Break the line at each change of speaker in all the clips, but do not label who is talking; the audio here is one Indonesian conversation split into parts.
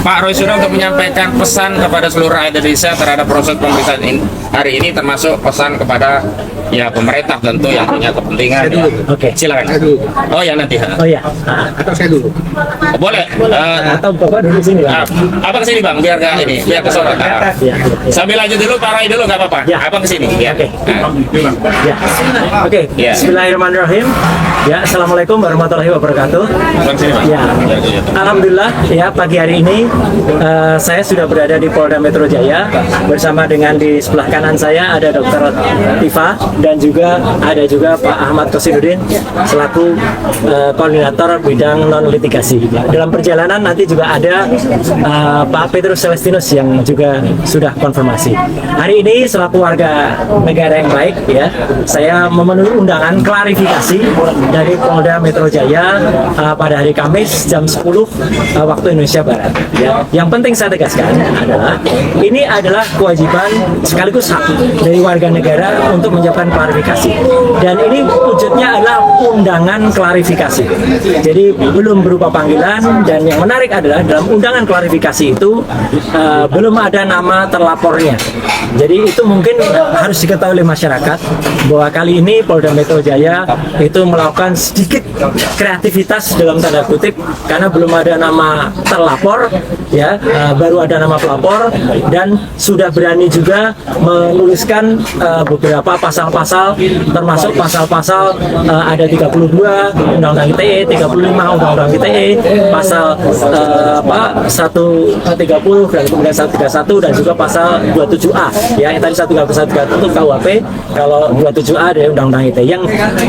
Pak Roy Suryo untuk menyampaikan pesan kepada seluruh rakyat Indonesia terhadap proses pemeriksaan ini, hari ini, termasuk pesan kepada ya pemerintah tentu yang punya kepentingan. Ya.
Oke.
Silakan. Oh ya nanti.
Oh ya.
Atau saya dulu.
Oh, boleh.
Atau Bapak dulu sini, Bang.
Abang kesini bang, biar gak ini, biar kesana.
Ya.
Sambil lanjut dulu, Pak Roy dulu nggak apa-apa.
Ya.
Abang kesini. Ya.
Oke. Ya. Oke.
Ya.
Bismillahirrahmanirrahim. Ya, assalamualaikum warahmatullahi wabarakatuh.
Abang kesini bang.
Ya. Alhamdulillah ya pagi hari ini saya sudah berada di Polda Metro Jaya bersama dengan di sebelah kanan saya ada Dr. Tifa dan juga ada Pak Ahmad Kosinudin selaku koordinator bidang non litigasi. Dalam perjalanan nanti juga ada Pak Petrus Celestinus yang juga sudah konfirmasi. Hari ini selaku warga negara yang baik ya, saya memenuhi undangan klarifikasi dari Polda Metro Jaya pada hari Kamis jam 10 waktu Indonesia Barat. Ya. Yang penting saya tegaskan adalah ini adalah kewajiban sekaligus hak dari warga negara untuk menyiapkan klarifikasi. Dan ini wujudnya adalah undangan klarifikasi. Jadi belum berupa panggilan, dan yang menarik adalah dalam undangan klarifikasi itu belum ada nama terlapornya. Jadi itu mungkin harus diketahui oleh masyarakat bahwa kali ini Polda Metro Jaya itu melakukan sedikit kreativitas dalam tanda kutip karena belum ada nama terlapor ya, baru ada nama pelapor dan sudah berani juga menuliskan beberapa pasal-pasal termasuk pasal-pasal ada 32 Undang-Undang ITE, 35 Undang-Undang ITE, pasal 130 dan kemudian 131 dan juga pasal 27A ya, yang tadi 131 itu KUHP, kalau 27A dari Undang-Undang ITE yang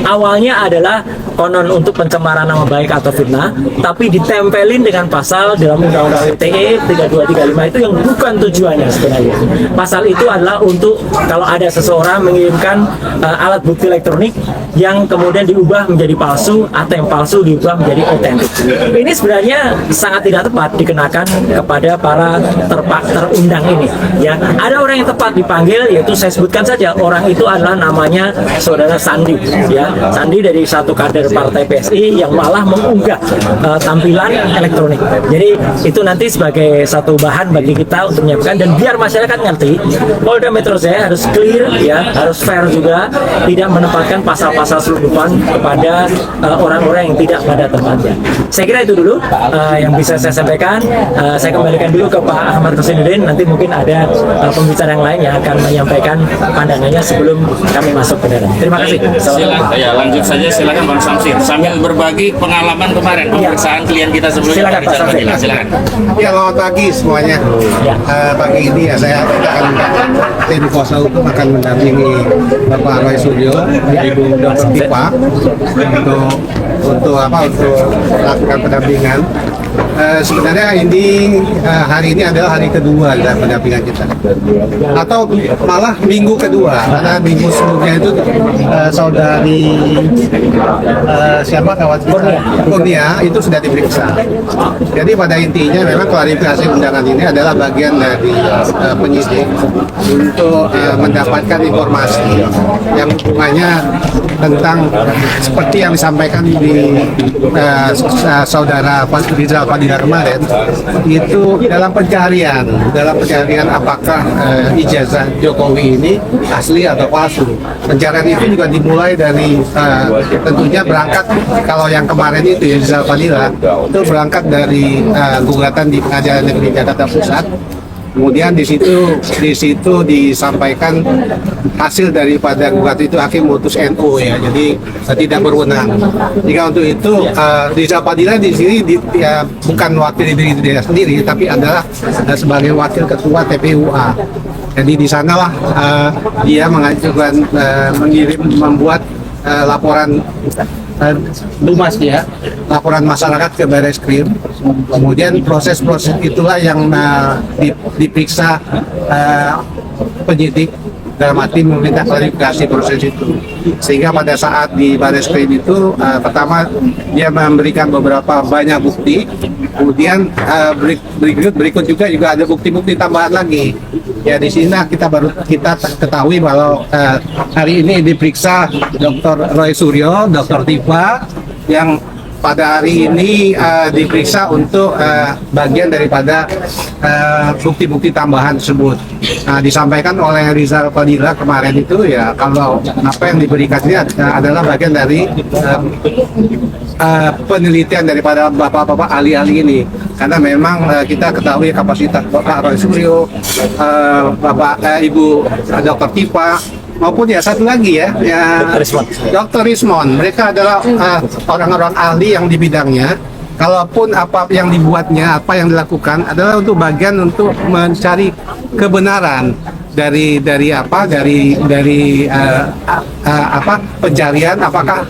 awalnya adalah konon untuk pencemaran nama baik atau fitnah, tapi ditempelin dengan pasal dalam Undang-Undang ITE 3235 itu yang bukan tujuannya sebenarnya. Pasal itu adalah untuk kalau ada seseorang mengirimkan alat bukti elektronik yang kemudian diubah menjadi palsu atau yang palsu diubah menjadi otentik. Ini sebenarnya sangat tidak tepat dikenakan kepada para terundang ini. Ya, ada orang yang tepat dipanggil, yaitu saya sebutkan saja orang itu adalah namanya Saudara Sandi. Ya, Sandi dari satu kader partai PSI yang malah mengunggah tampilan elektronik. Jadi itu nanti sebagai satu bahan bagi kita untuk menyiapkan dan biar masyarakat ngerti Polda Metro Jaya harus clear ya, harus fair juga, tidak menempatkan pasal-pasal selundupan kepada orang-orang yang tidak pada tempatnya. Saya kira itu dulu yang bisa saya sampaikan. Saya kembalikan dulu ke Pak Ahmad Kosinudin, nanti mungkin ada pembicara yang lain yang akan menyampaikan pandangannya sebelum kami masuk ke dalam. Terima kasih.
Silakan, ya, lanjut saja, silakan Bang Samsir sambil berbagi pengalaman kemarin pemeriksaan klien kita sebelumnya.
Silakan, Pak Samsir.
Silakan.
Ya, selamat pagi semuanya. Pagi ini ya saya akan tim kuasa hukum akan mendampingi Bapak Roy Suryo, Ibu Dr. Tifa untuk melakukan pendampingan. Sebenarnya ini hari ini adalah hari kedua dalam pendampingan kita, atau malah minggu kedua, karena minggu sebelumnya itu saudari siapa kawan Kurnia itu sudah diperiksa. Jadi pada intinya memang klarifikasi undangan ini adalah bagian dari penyidik untuk mendapatkan informasi yang hubungannya tentang seperti yang disampaikan di saudara Rizal Fadila kemarin, itu dalam pencarian apakah ijazah Jokowi ini asli atau palsu. Pencarian itu juga dimulai dari tentunya berangkat, kalau yang kemarin itu ya Rizal Fadila itu berangkat dari gugatan di Pengadilan Negeri Jakarta Pusat. Kemudian di situ disampaikan hasil daripada gugatan itu hakim memutus NU ya, jadi tidak berwenang. Jika untuk itu Rizal Fadila di sini bukan wakil diri dia sendiri, tapi adalah sebagai wakil ketua TPUA. Jadi di sanalah dia mengajukan membuat laporan lumas ya, laporan masyarakat ke Barreskrim. Kemudian proses itulah yang diperiksa penyidik dalam arti meminta klarifikasi proses itu. Sehingga pada saat di Barreskrim itu pertama dia memberikan beberapa banyak bukti, kemudian berikut juga ada bukti-bukti tambahan lagi. Ya di sini kita ketahui bahwa hari ini diperiksa Dr. Roy Suryo, Dr. Tifa yang pada hari ini diperiksa untuk bagian daripada bukti-bukti tambahan tersebut. Disampaikan oleh Rizal Fadila kemarin itu ya, kalau apa yang diberikan ini adalah bagian dari penelitian daripada bapak-bapak ahli-ahli ini, karena memang kita ketahui kapasitas Bapak Roy Suryo, Ibu Dr. Tifa, maupun ya satu lagi ya Dr. Rismon. Mereka adalah orang-orang ahli yang di bidangnya. Kalaupun apa yang dibuatnya, apa yang dilakukan adalah untuk bagian untuk mencari kebenaran dari pencarian apakah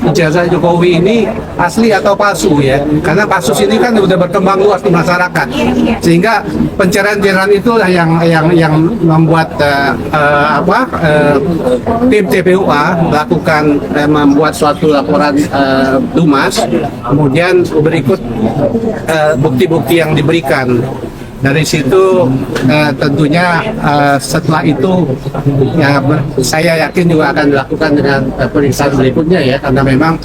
ijazah Jokowi ini asli atau palsu ya, karena kasus ini kan sudah berkembang luas di masyarakat, sehingga pencarian itulah yang membuat tim TPUA melakukan membuat suatu laporan Dumas, kemudian berikut bukti-bukti yang diberikan. Dari situ tentunya setelah itu ya, saya yakin juga akan dilakukan dengan pemeriksaan berikutnya ya, karena memang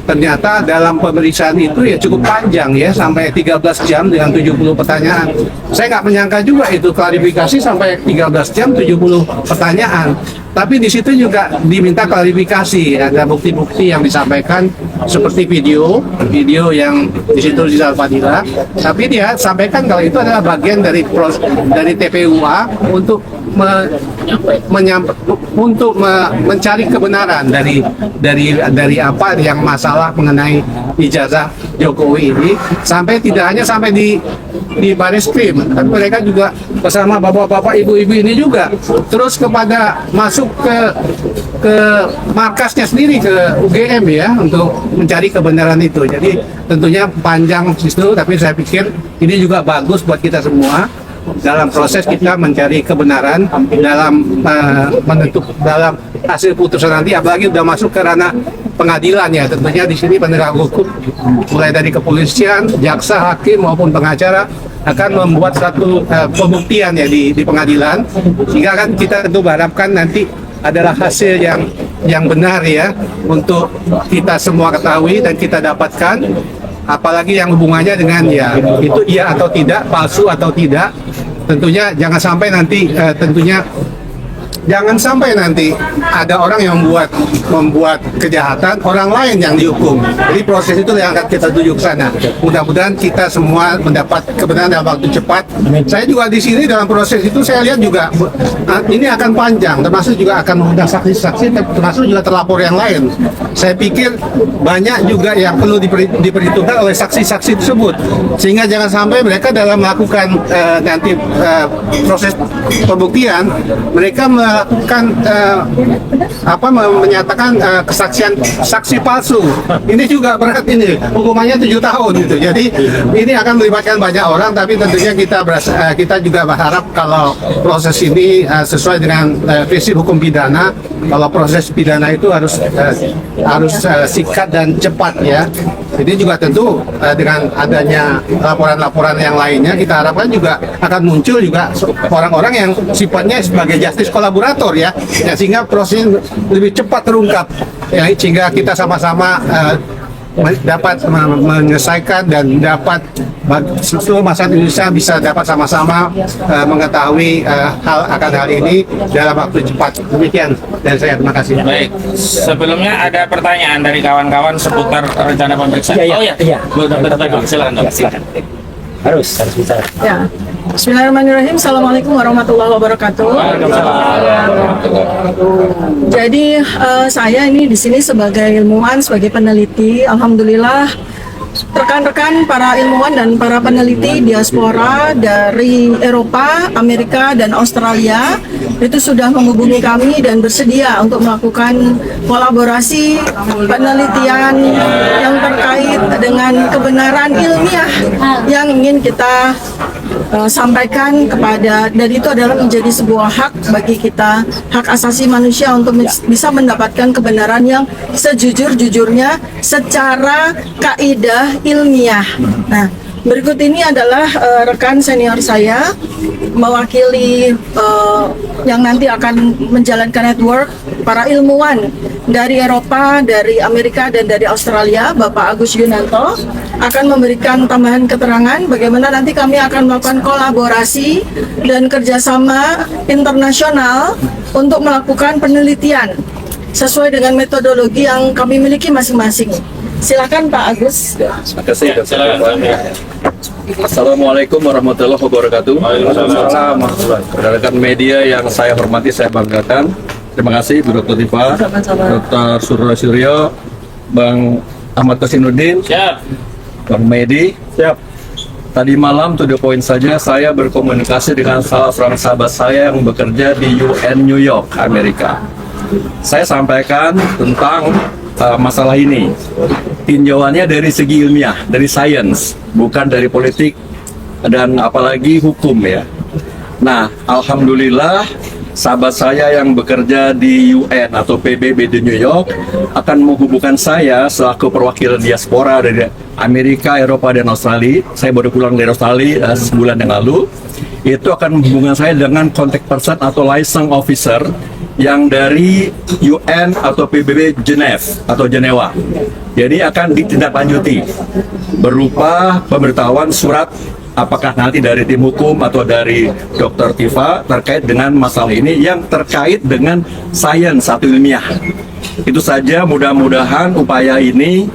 ternyata dalam pemeriksaan itu ya cukup panjang ya, sampai 13 jam dengan 70 pertanyaan. Saya nggak menyangka juga itu klarifikasi sampai 13 jam 70 pertanyaan. Tapi di situ juga diminta klarifikasi, ada bukti-bukti yang disampaikan seperti video yang di situ Rizal Fadila. Tapi dia sampaikan kalau itu adalah bagian dari TPUA untuk mencari kebenaran dari apa yang masalah mengenai ijazah Jokowi ini, sampai tidak hanya sampai di Bareskrim, tapi mereka juga bersama bapak-bapak ibu-ibu ini juga terus masuk ke markasnya sendiri, ke UGM ya, untuk mencari kebenaran itu. Jadi tentunya panjang itu, tapi saya pikir ini juga bagus buat kita semua dalam proses kita mencari kebenaran dalam dalam hasil putusan nanti, apalagi udah masuk ke ranah pengadilan ya. Tentunya di sini penegak hukum mulai dari kepolisian, jaksa, hakim maupun pengacara akan membuat satu pembuktian ya di pengadilan, sehingga kan kita tentu berharapkan nanti adalah hasil yang benar ya, untuk kita semua ketahui dan kita dapatkan, apalagi yang hubungannya dengan ya itu iya atau tidak, palsu atau tidak. Tentunya jangan sampai nanti ada orang yang membuat kejahatan, orang lain yang dihukum. Jadi proses itu yang akan kita tuju ke sana. Mudah-mudahan kita semua mendapat kebenaran dalam waktu cepat. Saya juga di sini dalam proses itu saya lihat juga ini akan panjang, termasuk juga akan mengundang saksi-saksi, termasuk juga terlapor yang lain. Saya pikir banyak juga yang perlu diperhitungkan oleh saksi-saksi tersebut, sehingga jangan sampai mereka dalam melakukan nanti proses pembuktian mereka melakukan menyatakan kesaksian saksi palsu. Ini juga berat, ini hukumannya 7 tahun gitu. Jadi ini akan melibatkan banyak orang, tapi tentunya kita juga berharap kalau proses ini sesuai dengan prinsip hukum pidana. Kalau proses pidana itu harus sikat dan cepat ya. Ini juga tentu dengan adanya laporan-laporan yang lainnya, kita harapkan juga akan muncul juga orang-orang yang sifatnya sebagai justice kolaborator ya, sehingga proses lebih cepat terungkap ya, sehingga kita sama-sama dapat menyelesaikan dan dapat seluruh masyarakat Indonesia bisa dapat sama-sama mengetahui hal ini dalam waktu cepat. Demikian dan saya terima kasih.
Baik, sebelumnya ada pertanyaan dari kawan-kawan seputar rencana pemeriksaan. Silakan dok.
Harus bicara.
Ya. Bismillahirrahmanirrahim. Assalamualaikum warahmatullahi wabarakatuh. Jadi saya ini di sini sebagai ilmuwan, sebagai peneliti. Alhamdulillah rekan-rekan para ilmuwan dan para peneliti diaspora dari Eropa, Amerika, dan Australia itu sudah menghubungi kami dan bersedia untuk melakukan kolaborasi penelitian yang terkait dengan kebenaran ilmiah yang ingin kita sampaikan kepada, dan itu adalah menjadi sebuah hak bagi kita, hak asasi manusia untuk bisa mendapatkan kebenaran yang sejujur-jujurnya secara kaidah ilmiah. Nah, Berikut ini adalah rekan senior saya mewakili yang nanti akan menjalankan network para ilmuwan dari Eropa, dari Amerika, dan dari Australia. Bapak Agus Yunanto akan memberikan tambahan keterangan bagaimana nanti kami akan melakukan kolaborasi dan kerjasama internasional untuk melakukan penelitian sesuai dengan metodologi yang kami miliki masing-masing. Silakan Pak Agus.
Terima kasih. Assalamualaikum warahmatullahi wabarakatuh. Rekan media yang saya hormati, saya banggakan. Terima kasih Bu Dr. Tifa, Dr. Suryo, Bang Ahmad Kasinuddin, Bang Medi. Tadi malam to the point saja, saya berkomunikasi dengan salah seorang sahabat saya yang bekerja di UN New York, Amerika. Saya sampaikan tentang masalah ini. Tinjauannya dari segi ilmiah, dari sains, bukan dari politik dan apalagi hukum ya. Nah, alhamdulillah sahabat saya yang bekerja di UN atau PBB di New York akan menghubungkan saya selaku perwakilan diaspora dari Amerika, Eropa, dan Australia. Saya baru pulang dari Australia sebulan yang lalu. Itu akan menghubungkan saya dengan contact person atau liaison officer yang dari UN atau PBB Jenewa. Jadi akan ditindaklanjuti berupa pemberitahuan surat apakah nanti dari tim hukum atau dari Dr. Tifa terkait dengan masalah ini yang terkait dengan sains atau ilmiah. Itu saja, mudah-mudahan upaya ini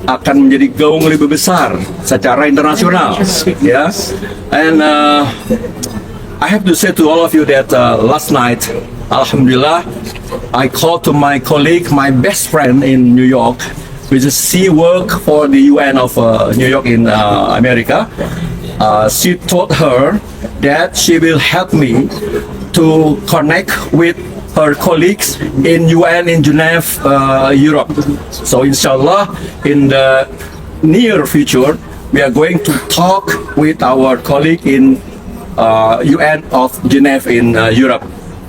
akan menjadi gaung lebih besar secara internasional ya. And I have to say to all of you that last night, alhamdulillah, I called to my colleague, my best friend in New York, which is she work for the UN of New York in America. She told her that she will help me to connect with her colleagues in UN in Geneva, Europe. So inshallah, in the near future, we are going to talk with our colleague in UN of Geneva in Europe.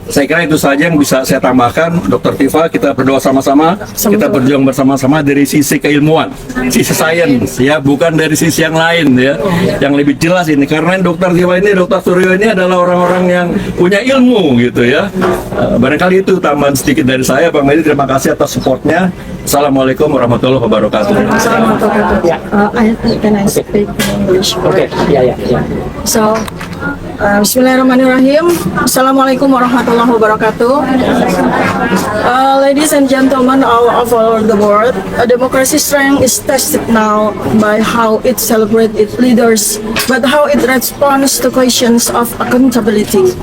Saya kira itu saja yang bisa saya tambahkan. Dr. Tifa, kita berdoa sama-sama, kita berjuang bersama-sama dari sisi keilmuan, sisi sains, ya, bukan dari sisi yang lain, ya, yang lebih jelas ini. Karena Dr. Tifa ini, Dr. Suryo ini adalah orang-orang yang punya ilmu, gitu ya. Barangkali itu tambahan sedikit dari saya, Bang Medi. Terima kasih atas supportnya. Assalamualaikum warahmatullahi wabarakatuh.
Can I speak English?
Oke, ya.
So, Bismillahirrahmanirrahim. Assalamualaikum warahmatullahi wabarakatuh. Ladies and gentlemen all over the world, democracy strength is tested now by how it celebrates its leaders, but how it responds to questions of accountability.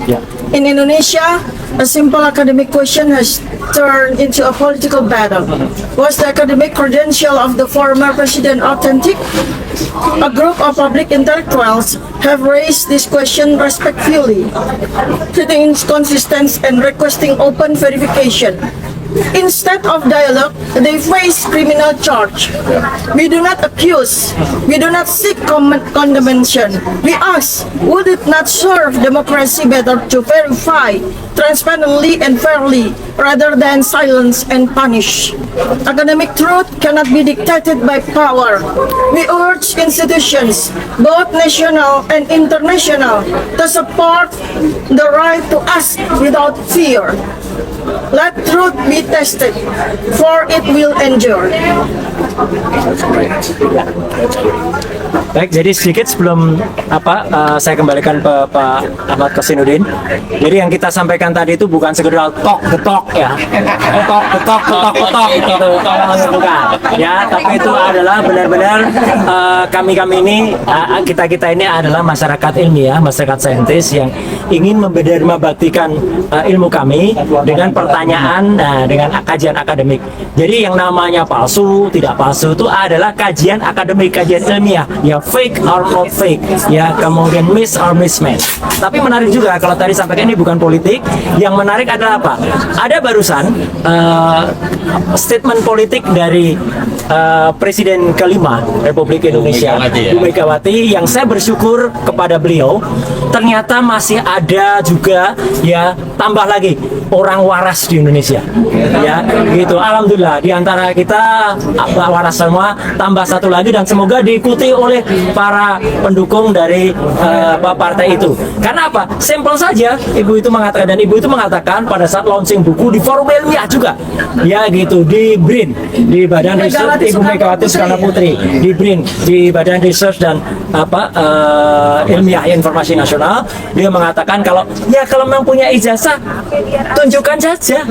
In Indonesia, a simple academic question has turned into a political battle. Was the academic credential of the former president authentic? A group of public intellectuals have raised this question respectfully, citing inconsistency and requesting open verification. Instead of dialogue, they face criminal charge. We do not accuse, we do not seek condemnation. We ask, would it not serve democracy better to verify transparently and fairly rather than silence and punish? Academic truth cannot be dictated by power. We urge institutions, both national and international, to support the right to ask without fear. Let truth be tested, for it will endure.
Baik, jadi sedikit sebelum saya kembalikan ke Pak Ahmad Kasinuddin. Jadi yang kita sampaikan tadi itu bukan sekedar talk ya, talk gitu, bukan. Ya, tapi itu adalah benar-benar kami ini kita ini adalah masyarakat ilmiah, masyarakat saintis yang ingin memberdayakan ilmu kami dengan pertanyaan, dengan kajian akademik. Jadi yang namanya palsu, tidak palsu itu adalah kajian akademik, kajian ilmiah, ya fake or not fake, ya kemudian miss or mismatch. Tapi menarik juga kalau tadi sampaikan ini bukan politik. Yang menarik adalah apa? Ada barusan statement politik dari Presiden kelima Republik Indonesia, Bu Megawati, yang saya bersyukur kepada beliau. Ternyata masih ada juga ya tambah lagi orang waras di Indonesia. Ya, gitu. Alhamdulillah di antara kita waras semua, tambah satu lagi dan semoga diikuti oleh para pendukung dari partai itu. Karena apa? Simpel saja, ibu itu mengatakan pada saat launching buku di forum ilmiah juga. Ya gitu, di BRIN, di Badan Riset Ibu Megawati Soekarno Putri, di BRIN, di Badan Research dan Ilmiah Informasi Nasional, dia mengatakan kalau memang punya ijazah tunjukkan saja,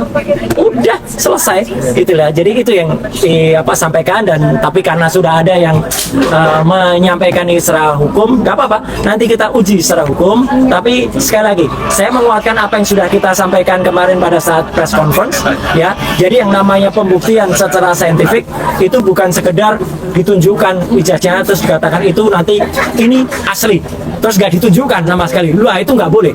udah selesai, itulah. Jadi itu yang sampaikan, dan tapi karena sudah ada yang menyampaikan ini secara hukum, nggak apa-apa, nanti kita uji secara hukum. Tapi sekali lagi saya menguatkan apa yang sudah kita sampaikan kemarin pada saat press conference, ya. Jadi yang namanya pembuktian secara saintifik itu bukan sekedar ditunjukkan ijazahnya terus dikatakan itu nanti ini asli terus nggak ditunjukkan sama sekali. Wah, itu nggak boleh,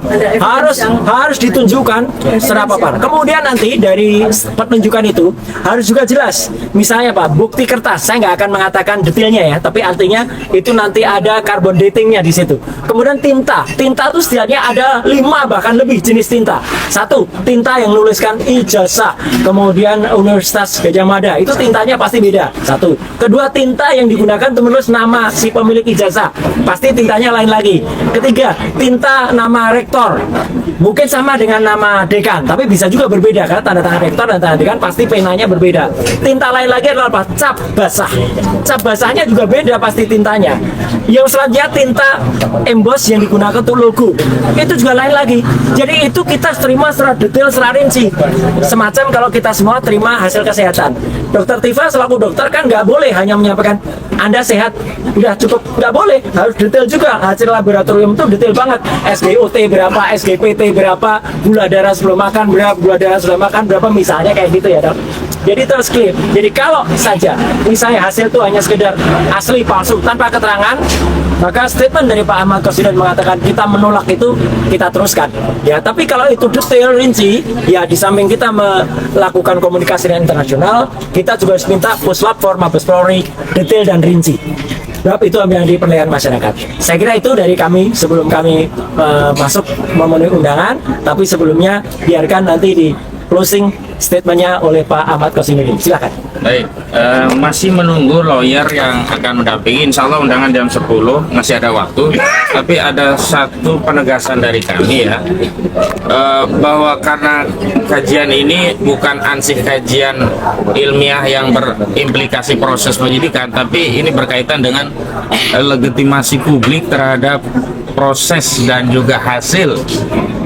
harus ditunjukkan secara papar. Kemudian nanti dari penunjukan itu harus juga jelas, misalnya Pak, bukti kertas. Saya nggak akan mengatakan detailnya ya, tapi artinya itu nanti ada carbon datingnya di situ. Kemudian tinta itu setidaknya ada 5 bahkan lebih jenis tinta. Satu, tinta yang menuliskan ijazah, kemudian Universitas Gadjah Mada, itu tintanya pasti beda. Satu. Kedua, tinta yang digunakan untuk menulis nama si pemilik ijazah, pasti tintanya lain lagi. Ketiga, tinta nama rektor, mungkin sama dengan nama dekan, tapi bisa juga berbeda kan, tanda tangan rektor dan tanda dekan pasti penanya berbeda. Tinta lain lagi adalah apa? Cap basah. Cap basahnya juga beda pasti tintanya. Yang selanjutnya tinta emboss yang digunakan untuk logo, itu juga lain lagi. Jadi itu kita terima secara detail, secara rinci. Semacam kalau kita semua terima hasil kesehatan. Dokter Tifa selaku dokter kan nggak boleh hanya menyampaikan Anda sehat, udah cukup, nggak boleh, harus detail juga. Hasil laboratorium itu detail banget. SGOT berapa, SGPT berapa, gula darah sebelum makan berapa, gula darah setelah makan berapa, misalnya kayak gitu ya, Dok. Jadi terus clear. Jadi kalau saja misalnya hasil itu hanya sekedar asli palsu tanpa keterangan, maka statement dari Pak Ahmad Kosiden mengatakan kita menolak itu, kita teruskan. Ya, tapi kalau itu detail rinci, ya di samping kita melakukan komunikasi dengan internasional, kita juga harus minta puslap for Mabes Polri detail dan rinci. Sebab itu yang di penilaian masyarakat. Saya kira itu dari kami sebelum kami masuk memenuhi undangan, tapi sebelumnya biarkan nanti di closing statementnya oleh Pak Ahmad Kosiden. Silakan.
Baik, masih menunggu lawyer yang akan mendampingi. Insya Allah undangan jam 10, masih ada waktu. Tapi ada satu penegasan dari kami ya, bahwa karena kajian ini bukan ansih kajian ilmiah yang berimplikasi proses penyidikan, tapi ini berkaitan dengan legitimasi publik terhadap proses dan juga hasil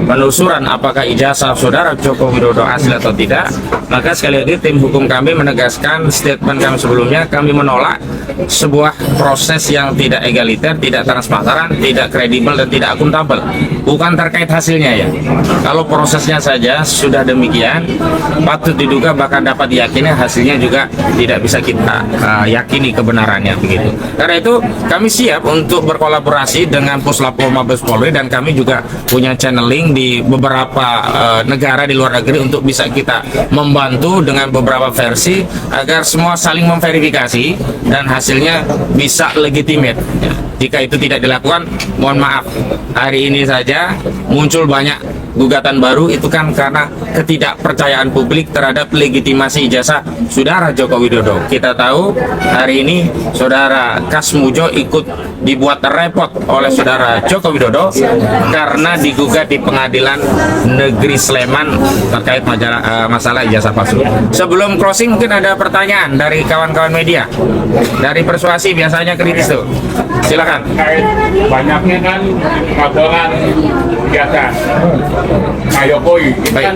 penelusuran apakah ijazah saudara Joko Widodo asli atau tidak. Maka sekali lagi tim hukum kami menegaskan statement kami sebelumnya, kami menolak sebuah proses yang tidak egaliter, tidak transparan, tidak kredibel dan tidak akuntabel. Bukan terkait hasilnya ya. Kalau prosesnya saja sudah demikian, patut diduga bahkan dapat diyakini hasilnya juga tidak bisa kita yakini kebenarannya begitu. Karena itu kami siap untuk berkolaborasi dengan Puslapor Mabes Polri, dan kami juga punya channeling di beberapa negara di luar negeri untuk bisa kita membantu dengan beberapa versi agar semua saling memverifikasi dan hasilnya bisa legitimate. Jika itu tidak dilakukan, mohon maaf, hari ini saja muncul banyak gugatan baru, itu kan karena ketidakpercayaan publik terhadap legitimasi ijazah saudara Joko Widodo. Kita tahu hari ini saudara Kasmujo ikut dibuat repot oleh saudara Joko Widodo karena digugat di Pengadilan Negeri Sleman terkait masalah ijazah palsu. Sebelum closing mungkin ada pertanyaan dari kawan-kawan media. Dari Persuasi biasanya kritis tuh. Silakan.
Banyaknya kan laporan ijazah Pak Jokowi itu kan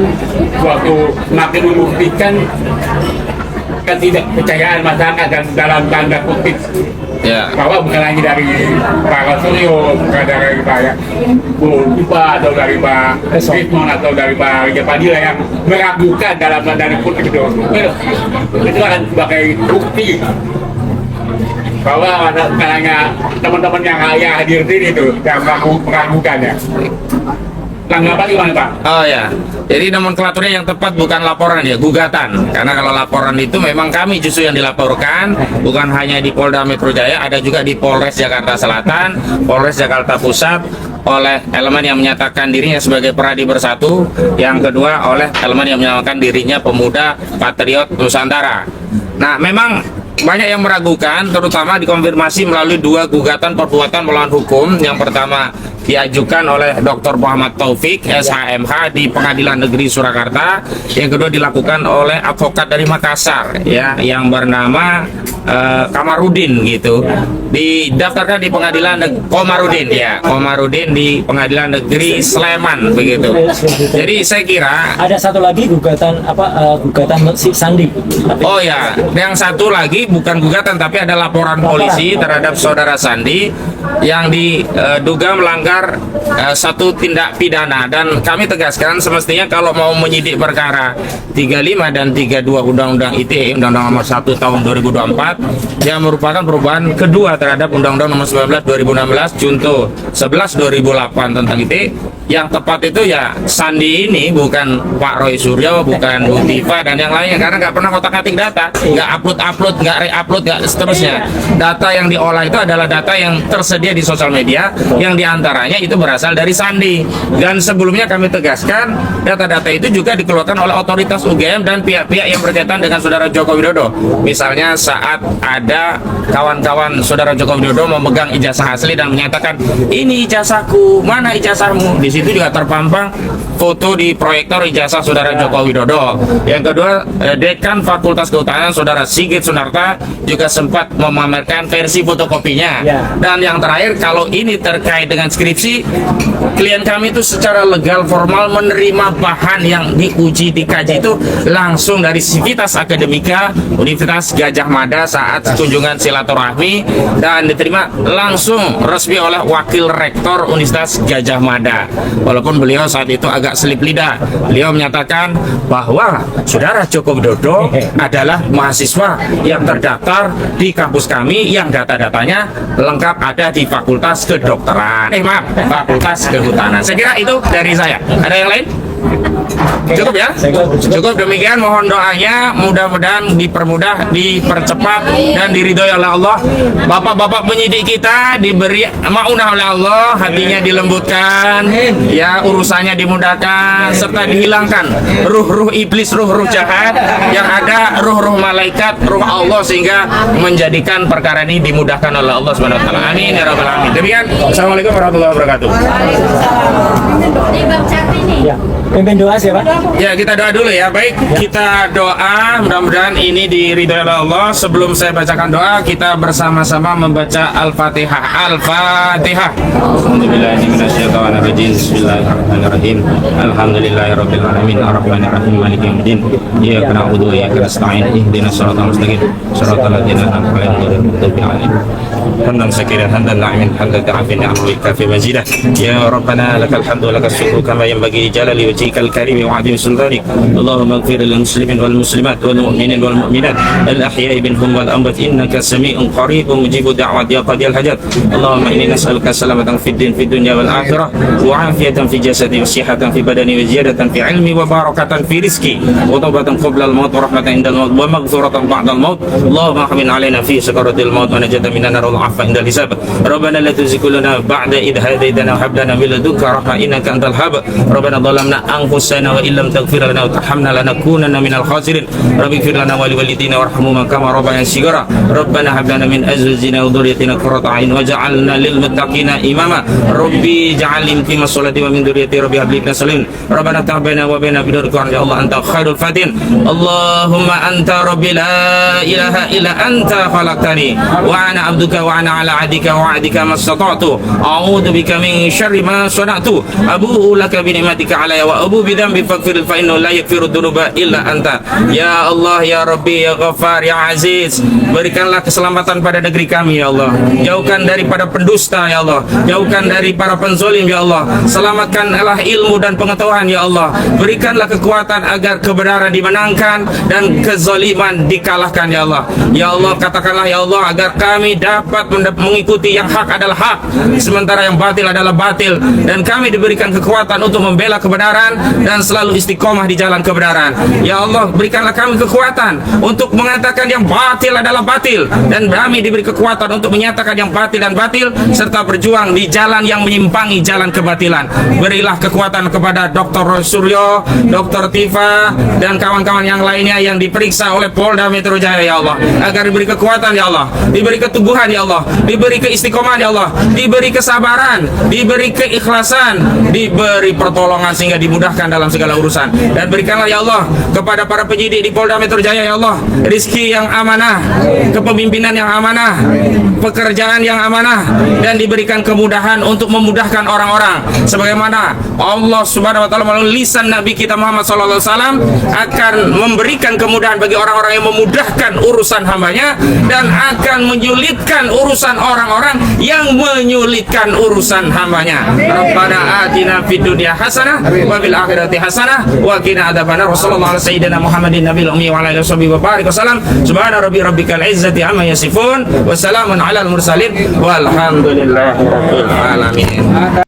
suatu makin membuktikan ketidakpercayaan masyarakat dan dalam tanda kutip
Ya.
bahwa bukan hanya dari Pak Suryo, bukan dari Pak Bu Tifa atau dari Pak Ridwan atau dari Pak Rijal Padilla yang meragukan dalam tanda kutip itu kan sebagai bukti bahwa hanya teman-teman yang hadir di sini itu yang meragukannya. tanggapan gimana Pak?
Oh ya, jadi nomenklaturnya yang tepat bukan laporan ya, gugatan. Karena kalau laporan itu memang kami justru yang dilaporkan, bukan hanya di Polda Metro Jaya, ada juga di Polres Jakarta Selatan, Polres Jakarta Pusat, oleh elemen yang menyatakan dirinya sebagai Peradi Bersatu, yang kedua oleh elemen yang menyatakan dirinya pemuda patriot Nusantara. Nah, memang banyak yang meragukan, terutama dikonfirmasi melalui 2 gugatan perbuatan melawan hukum. Yang pertama diajukan oleh Dr. Muhammad Taufik SHMH di Pengadilan Negeri Surakarta, yang kedua dilakukan oleh advokat dari Makassar ya, yang bernama Kamarudin gitu, didaftarkan di Pengadilan Komarudin ya, Komarudin di Pengadilan Negeri Sleman begitu. Jadi saya kira
Ada satu lagi gugatan gugatan si Sandi.
oh ya, yang satu lagi bukan gugatan tapi ada laporan polisi terhadap saudara Sandi yang diduga melanggar satu tindak pidana, dan kami tegaskan semestinya kalau mau menyidik perkara 35 dan 32 Undang-Undang ITE, Undang-Undang Nomor 1 Tahun 2024, yang merupakan perubahan kedua terhadap Undang-Undang Nomor 19 2016 Junto 11 2008 tentang ITE. Yang tepat itu ya Sandi ini, bukan Pak Roy Suryo, bukan Bu Tifa dan yang lainnya, karena nggak pernah ngotak-atik data, nggak upload, nggak re-upload, nggak seterusnya. Data yang diolah itu adalah data yang tersedia di sosial media, yang diantaranya itu berasal dari Sandi. Dan sebelumnya kami tegaskan, data-data itu juga dikeluarkan oleh otoritas UGM dan pihak-pihak yang berkaitan dengan saudara Joko Widodo. Misalnya saat ada kawan-kawan saudara Joko Widodo memegang ijazah asli dan menyatakan, ini ijazahku, mana ijazahmu? Di situ juga terpampang foto di proyektor ijazah saudara Joko Widodo. Yang kedua, Dekan Fakultas Kehutanan saudara Sigit Sunarta juga sempat memamerkan versi fotokopinya. Dan yang terakhir, kalau ini terkait dengan skripsi, klien kami itu secara legal formal menerima bahan yang diuji dikaji itu langsung dari Civitas Akademika Universitas Gajah Mada saat kunjungan silaturahmi, dan diterima langsung resmi oleh Wakil Rektor Universitas Gajah Mada. Walaupun beliau saat itu agak selip lidah, beliau menyatakan bahwa saudara Joko Widodo adalah mahasiswa yang terdaftar di kampus kami yang data-datanya lengkap ada di Fakultas Kedokteran. Fakultas Kehutanan. Saya kira itu dari saya. Ada yang lain? Cukup ya? Cukup, demikian, mohon doanya, mudah-mudahan dipermudah, dipercepat dan diridhoi oleh Allah. Bapak-bapak penyidik kita diberi maunah oleh Allah, hatinya dilembutkan, ya urusannya dimudahkan, serta dihilangkan ruh-ruh iblis, ruh-ruh jahat, yang ada ruh-ruh malaikat, ruh Allah, sehingga menjadikan perkara ini dimudahkan oleh Allah Subhanahu wa taala. Amin ya rabbal alamin. Demikian, assalamualaikum warahmatullahi wabarakatuh.
Ya, pimpin doa siapa?
Ya, kita doa dulu ya. Baik, kita doa, mudah-mudahan ini diridhoi oleh Allah. Sebelum saya bacakan doa, kita bersama-sama membaca Al-Fatihah. Al-Fatihah. Alhamdulillahi minasyaitonir rajim. Bismillahirrahmanirrahim. Alhamdulillahirabbil alamin, arrahmanir rahim, maliki yaumiddin. Iyyaka na'budu wa iyyaka nasta'in. Ihdinas siratal mustaqim. Siratal ladzina an'amta 'alaihim ghairil maghdubi 'alaihim. Hamdan sakiran hamdan na'imin hamdan ta'afin ni'amahu kafi mazidah. Ya Rabbana lakal hamdu lakal syukru kama yanbaghi li jalali wajhikal karim wa 'azimi sultanik. Allahumma ighfir lil muslimin wal muslimat wal mu'minin wal mu'minat al ahya'i minhum wal amwat innaka sami'un qaribun mujibud da'wat ya qadiyal hajat. Allahumma inni nas'aluka salamatan fid din fid dunya wal akhirah wa 'afiyatan fi jasadi wa sihhatan fi badani wa ziyadatan fi ilmi wa barakatan fi rizqi wa tawbatan qabla al maut wa rahmatan indal maut wa maghfiratan ba'da al maut. Allahumma ahmin 'alaina fi sakaratil maut wa najatan minan nar wal 'afwa indal hisab. Rabbana la tuzigh qulubana ba'da idh hadaytana wa hab lana min ladunka rahmah innaka antal wahhab. Rabbana dhalamna anfusana wa illam taghfir lana wa tarhamna lanakunanna minal khasirin. Rabbi ighfir lana wa liwalidina warhamhuma kama rabbayana shighara. Rabbana hab lana min azwajina wa dhurriyyatina qurrata a'yun waj'alna lil muttaqina imama. Rabbi ij'alni muqima sholati wa min dhurriyyati rabbi hab li salihin. Rabbana taqabbal wa baina bidurika ya Allah anta khairul fatin. Allahumma anta rabbi la ilaha illa anta khalaqtani wa ana abduka wa ana ala adika wa adika mastata'tu. A'udzu bika min syarri ma sana'tu. Abu'u laka bi ni'matika alayya wa abu bi dhanbi faghfir fa innahu la yaghfiru dzunuba illa anta. Ya Allah, ya Rabbi, ya Ghaffar, ya Aziz, berikanlah keselamatan pada negeri kami ya Allah. Jauhkan daripada pendusta ya Allah. Jauhkan dari para penzalim ya Allah. Allah. Selamatkanlah ilmu dan pengetahuan ya Allah. Berikanlah kekuatan agar kebenaran dimenangkan dan kezaliman dikalahkan ya Allah. Ya Allah, katakanlah ya Allah agar kami dapat mengikuti yang hak adalah hak, sementara yang batil adalah batil, dan kami diberikan kekuatan untuk membela kebenaran dan selalu istiqomah di jalan kebenaran. Ya Allah, berikanlah kami kekuatan untuk mengatakan yang batil adalah batil, dan kami diberi kekuatan untuk menyatakan yang batil dan batil, serta berjuang di jalan yang menyimpangi jalan kebatilan. Berilah kekuatan kepada Dr. Suryo, Dr. Tifa, dan kawan-kawan yang lainnya yang diperiksa oleh Polda Metro Jaya ya Allah, agar diberi kekuatan ya Allah, diberi keteguhan ya Allah, diberi keistiqomahan ya Allah, diberi kesabaran, diberi keikhlasan, diberi pertolongan sehingga dimudahkan dalam segala urusan. Dan berikanlah ya Allah kepada para penyidik di Polda Metro Jaya ya Allah rizki yang amanah, kepemimpinan yang amanah, pekerjaan yang amanah, dan diberikan kemudahan untuk memudahkan orang-orang, sebagaimana Allah Subhanahu wa taala melalui lisan Nabi kita Muhammad sallallahu alaihi wasallam akan memberikan kemudahan bagi orang-orang yang memudahkan urusan hambanya dan akan menyulitkan urusan orang-orang yang menyulitkan urusan hambanya. Rabbana atina fid dunya hasanah wa fil akhirati hasanah wa qina adzabannar. Wassallallahu ala sayyidina Muhammadin nabiyil ummi wa ala alihi wa barik wasallam. Subhana rabbikal izzati amma yasifun wa salamun alal mursalin walhamdulillahi rabbil alamin.